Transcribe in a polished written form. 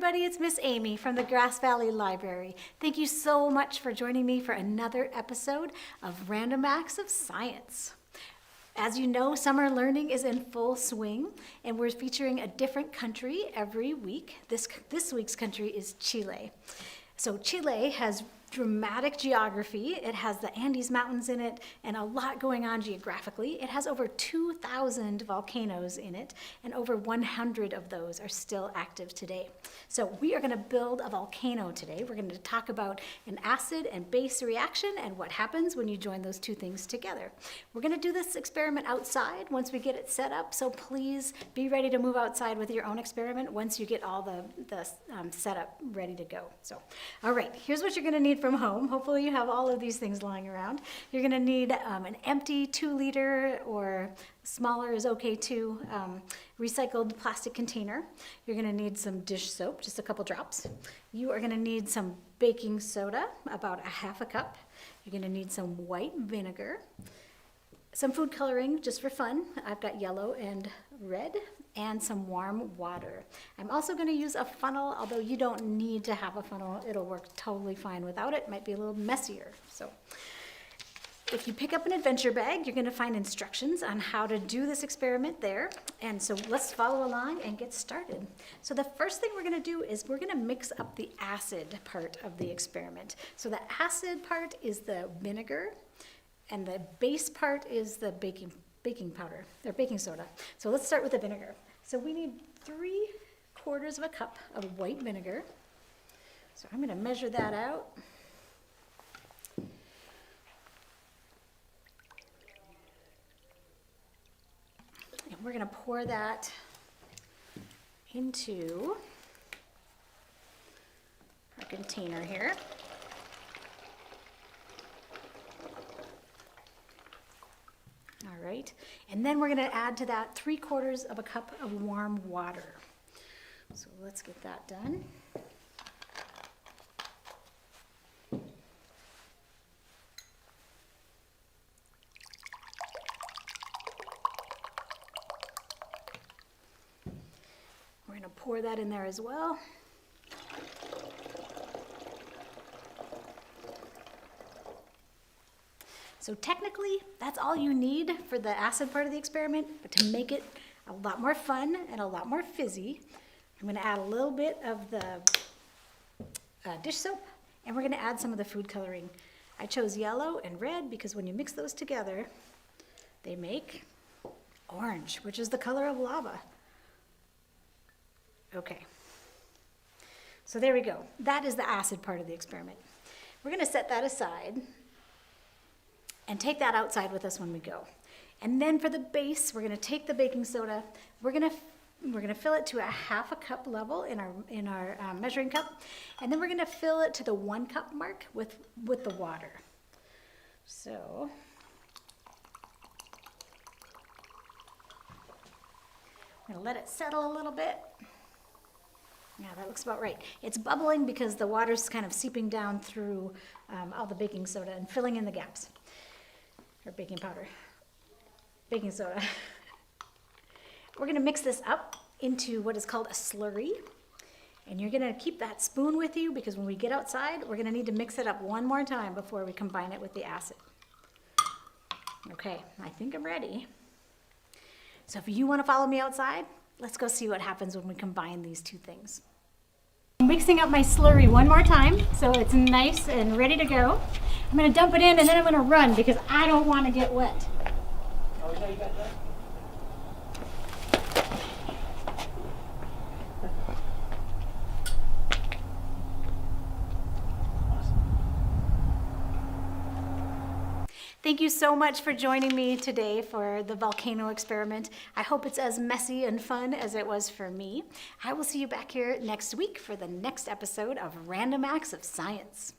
everybody, it's Miss Amy from the Grass Valley Library. Thank you so much for joining me for another episode of Random Acts of Science. As you know, summer learning is in full swing, and we're featuring a different country every week. This week's country is Chile. So Chile has dramatic geography. It has the Andes Mountains in it and a lot going on geographically. It has over 2,000 volcanoes in it, and over 100 of those are still active today. So we are going to build a volcano today. We're going to talk about an acid and base reaction and what happens when you join those two things together. We're going to do this experiment outside once we get it set up, so please be ready to move outside with your own experiment once you get all the setup ready to go. So, all right, here's what you're going to need from home. Hopefully you have all of these things lying around. You're going to need an empty 2-liter, or smaller is okay too, recycled plastic container. You're going to need some dish soap, just a couple drops. You are going to need some baking soda, about a half a cup. You're going to need some white vinegar, some food coloring just for fun. I've got yellow and red, and some warm water. I'm also going to use a funnel, although you don't need to have a funnel. It'll work totally fine without it. It might be a little messier. So if you pick up an adventure bag, you're going to find instructions on how to do this experiment there. And so let's follow along and get started. So the first thing we're going to do is we're going to mix up the acid part of the experiment. So the acid part is the vinegar, and the base part is the baking powder, or baking soda. So let's start with the vinegar. So we need 3/4 of a cup of white vinegar. So I'm going to measure that out. And we're going to pour that into our container here. All right, and then we're going to add to that 3/4 of a cup of warm water. So let's get that done. We're going to pour that in there as well. So technically, that's all you need for the acid part of the experiment, but to make it a lot more fun and a lot more fizzy, I'm going to add a little bit of the dish soap, and we're going to add some of the food coloring. I chose yellow and red because when you mix those together, they make orange, which is the color of lava. Okay, so there we go. That is the acid part of the experiment. We're going to set that aside and take that outside with us when we go. And then for the base, we're going to take the baking soda. We're going to fill it to a half a cup level in our measuring cup, and then we're going to fill it to the 1 cup mark with the water. So I'm going to let it settle a little bit. Yeah, that looks about right. It's bubbling because the water's kind of seeping down through all the baking soda and filling in the gaps. Or baking powder, baking soda. We're going to mix this up into what is called a slurry. And you're going to keep that spoon with you because when we get outside, we're going to need to mix it up one more time before we combine it with the acid. Okay, I think I'm ready. So if you want to follow me outside, let's go see what happens when we combine these two things. I'm mixing up my slurry one more time so it's nice and ready to go. I'm going to dump it in and then I'm going to run because I don't want to get wet. Oh, yeah, you got that? Thank you so much for joining me today for the volcano experiment. I hope it's as messy and fun as it was for me. I will see you back here next week for the next episode of Random Acts of Science.